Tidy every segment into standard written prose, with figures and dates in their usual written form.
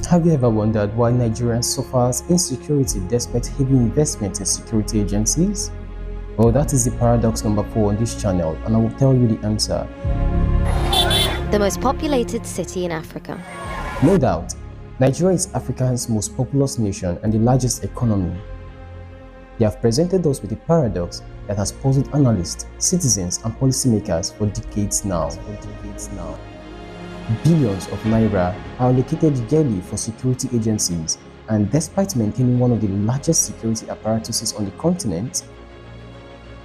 Have you ever wondered why Nigeria suffers insecurity despite heavy investment in security agencies? Well, that is the paradox number 4 on this channel, and I will tell you the answer. The most populated city in Africa. No doubt, Nigeria is Africa's most populous nation and the largest economy. They have presented us with a paradox that has puzzled analysts, citizens, and policymakers for decades now. Billions of naira are allocated yearly for security agencies, and despite maintaining one of the largest security apparatuses on the continent,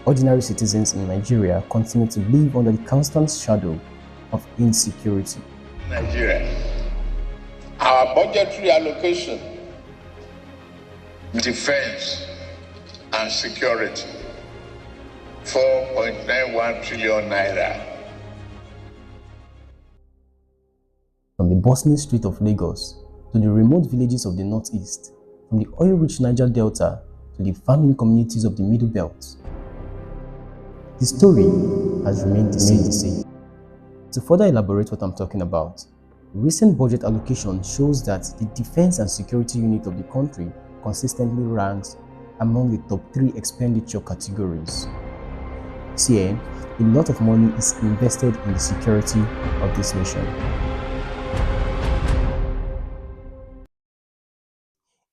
ordinary citizens in Nigeria continue to live under the constant shadow of insecurity. Nigeria, our budgetary allocation, defense and security, 4.91 trillion naira. From the bustling street of Lagos to the remote villages of the northeast, from the oil-rich Niger Delta to the farming communities of the Middle Belt, the story has remained the same. To further elaborate what I'm talking about, recent budget allocation shows that the defense and security unit of the country consistently ranks among the top 3 expenditure categories. See, a lot of money is invested in the security of this nation.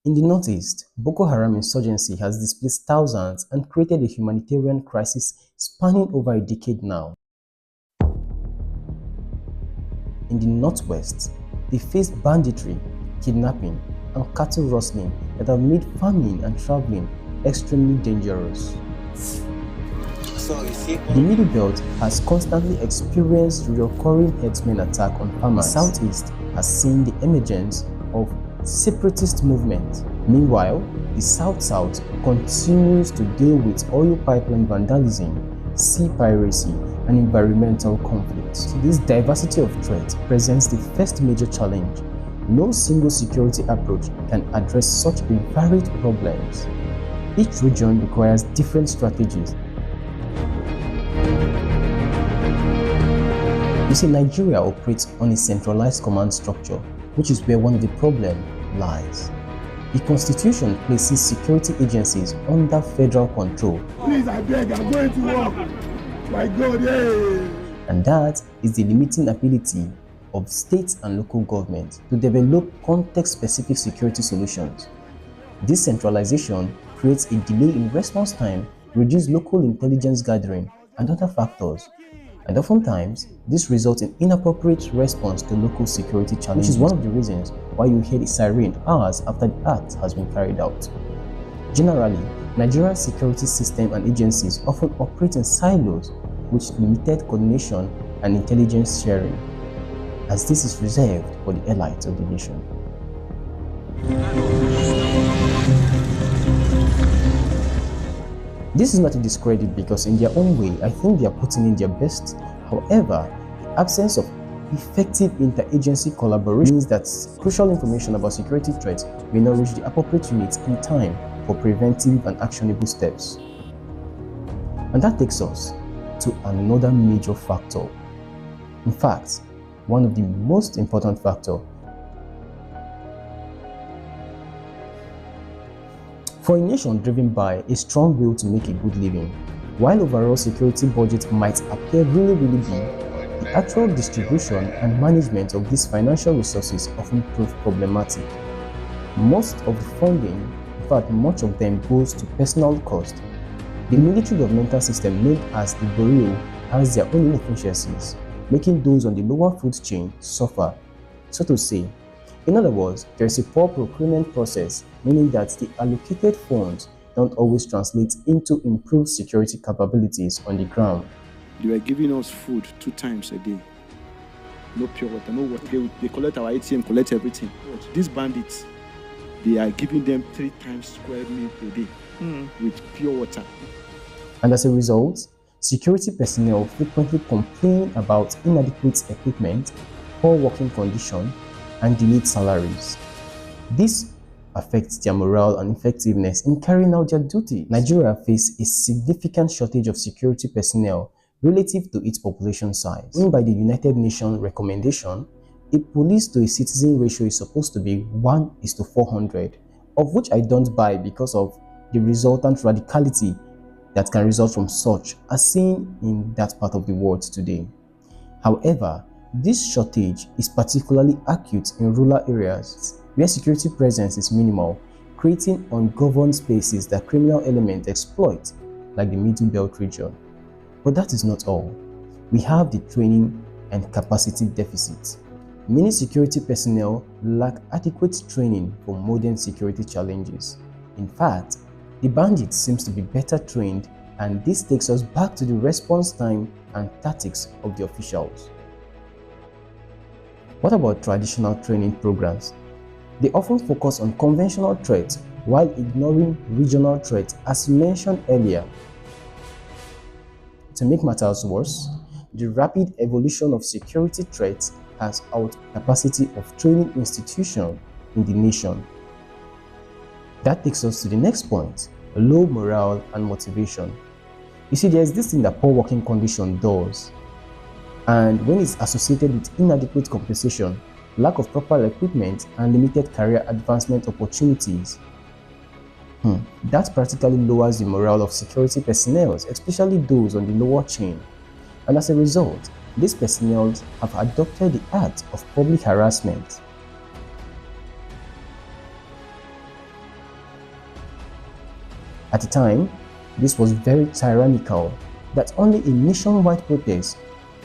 In the northeast, Boko Haram insurgency has displaced thousands and created a humanitarian crisis spanning over a decade now. In the northwest, they face banditry, kidnapping, and cattle rustling that have made farming and traveling extremely dangerous. The Middle Belt has constantly experienced recurring herdsmen attack on farmers. The southeast has seen the emergence of separatist movement. Meanwhile, the South-South continues to deal with oil pipeline vandalism, sea piracy, and environmental conflicts. So this diversity of threats presents the first major challenge. No single security approach can address such varied problems. Each region requires different strategies. You see, Nigeria operates on a centralized command structure, which is where one of the problems lies. The Constitution places security agencies under federal control. Please, I beg, I'm going to work. My God, yeah. And that is the limiting ability of states and local governments to develop context-specific security solutions. This centralization creates a delay in response time, reduces local intelligence gathering, and other factors. And oftentimes, this results in inappropriate response to local security challenges, which is one of the reasons why you hear the siren hours after the act has been carried out. Generally, Nigeria's security system and agencies often operate in silos with limited coordination and intelligence sharing, as this is reserved for the elites of the nation. This is not a discredit because in their own way, I think they are putting in their best. However, the absence of effective interagency collaboration means that crucial information about security threats may not reach the appropriate units in time for preventive and actionable steps. And that takes us to another major factor. In fact, one of the most important factors. For a nation driven by a strong will to make a good living, while overall security budget might appear really big, the actual distribution and management of these financial resources often prove problematic. Most of the funding, in fact much of them, goes to personal cost. The military governmental system known as the Bureau has their own inefficiencies, making those on the lower food chain suffer, so to say. In other words, there is a poor procurement process, meaning that the allocated funds don't always translate into improved security capabilities on the ground. They were giving us food 2 times a day. No pure water, no water. They collect our ATM, collect everything. But these bandits, they are giving them 3 times square meal per day with pure water. And as a result, security personnel frequently complain about inadequate equipment, poor working conditions, and delayed salaries. This affects their morale and effectiveness in carrying out their duty. Nigeria faces a significant shortage of security personnel relative to its population size. By the United Nations recommendation, A police to a citizen ratio is supposed to be 1:400, of which I don't buy because of the resultant radicality that can result from such as seen in that part of the world today. However, this shortage is particularly acute in rural areas where security presence is minimal, creating ungoverned spaces that criminal elements exploit, like the Middle Belt region. But that is not all. We have the training and capacity deficit. Many security personnel lack adequate training for modern security challenges. In fact, the bandits seems to be better trained, and this takes us back to the response time and tactics of the officials. What about traditional training programs? They often focus on conventional threats while ignoring regional threats as mentioned earlier. To make matters worse, the rapid evolution of security threats has out capacity of training institutions in the nation. That takes us to the next point, low morale and motivation. You see, there's this thing that poor working condition does, and when it's associated with inadequate compensation, lack of proper equipment, and limited career advancement opportunities, that practically lowers the morale of security personnel, especially those on the lower chain. And as a result, these personnel have adopted the act of public harassment. At the time, this was very tyrannical, that only a nationwide protest,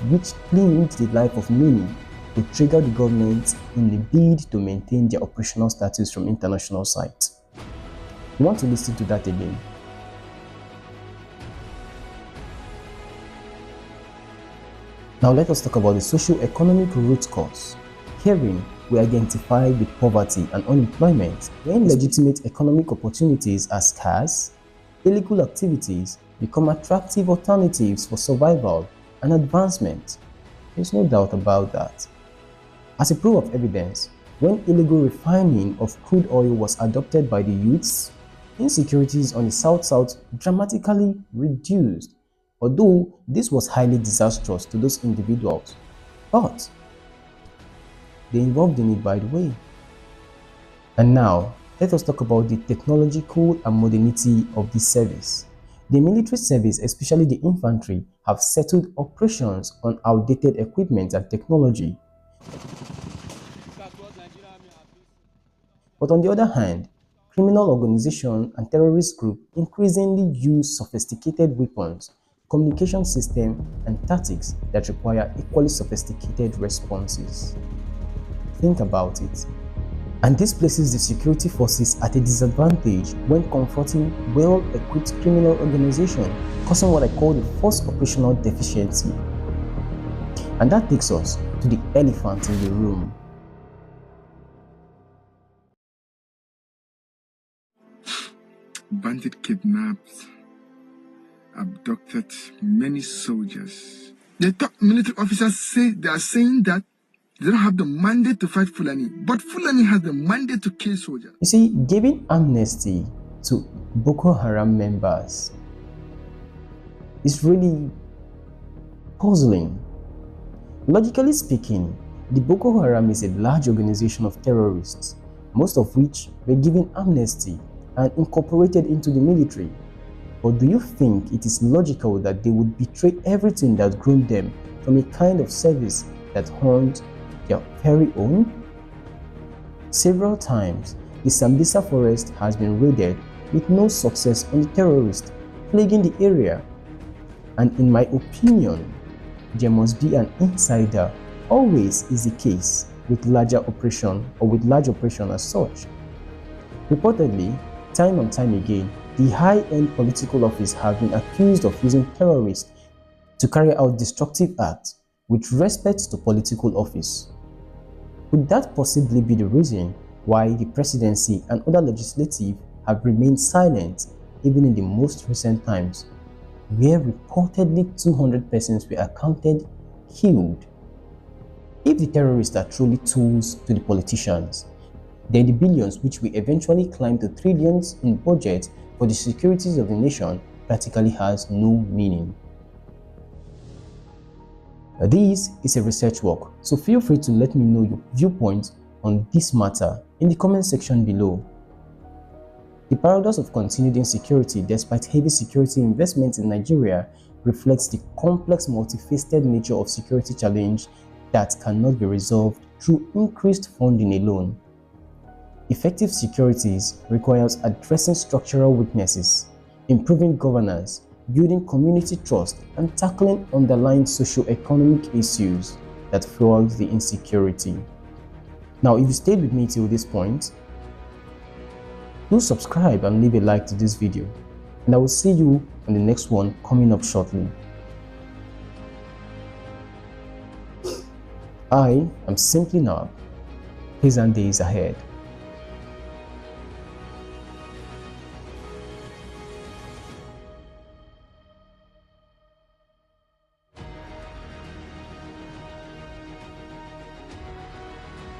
which claimed the life of many, would trigger the government in the bid to maintain their operational status from international sites. You want to listen to that again? Now let us talk about the socio-economic root cause. Herein, we identify the poverty and unemployment. When legitimate economic opportunities are scarce, illegal activities become attractive alternatives for survival and advancement. There's no doubt about that. As a proof of evidence, when illegal refining of crude oil was adopted by the youths, insecurities on the South-South dramatically reduced, although this was highly disastrous to those individuals. But they involved in it, by the way. And now, let us talk about the technological and modernity of this service. The military service, especially the infantry, have settled operations on outdated equipment and technology. But on the other hand, criminal organizations and terrorist groups increasingly use sophisticated weapons, communication systems, and tactics that require equally sophisticated responses. Think about it. And this places the security forces at a disadvantage when confronting well-equipped criminal organizations, causing what I call the force operational deficiency. And that takes us to the elephant in the room. Bandit kidnapped, abducted many soldiers. The top military officers say they are saying that they don't have the mandate to fight Fulani, but Fulani has the mandate to kill soldiers. You see, giving amnesty to Boko Haram members is really puzzling. Logically speaking, the Boko Haram is a large organization of terrorists, most of which were given amnesty and incorporated into the military. But do you think it is logical that they would betray everything that groomed them from a kind of service that harmed their very own? Several times, the Sambisa forest has been raided with no success on the terrorists plaguing the area. And in my opinion, there must be an insider. Always is the case with larger operation or with large operation as such. Reportedly, time and time again, the high-end political office have been accused of using terrorists to carry out destructive acts with respect to political office. Could that possibly be the reason why the presidency and other legislative have remained silent even in the most recent times, where reportedly 200 persons were accounted killed? If the terrorists are truly tools to the politicians, then the billions which will eventually climb to trillions in budget for the securities of the nation practically has no meaning. This is a research work, so feel free to let me know your viewpoint on this matter in the comment section below. The paradox of continued insecurity despite heavy security investment in Nigeria reflects the complex multifaceted nature of security challenge that cannot be resolved through increased funding alone. Effective securities requires addressing structural weaknesses, improving governance, building community trust, and tackling underlying socio-economic issues that fuel the insecurity. Now, if you stayed with me till this point, do subscribe and leave a like to this video, and I will see you on the next one coming up shortly. I am simply Nab. Pleasant days ahead.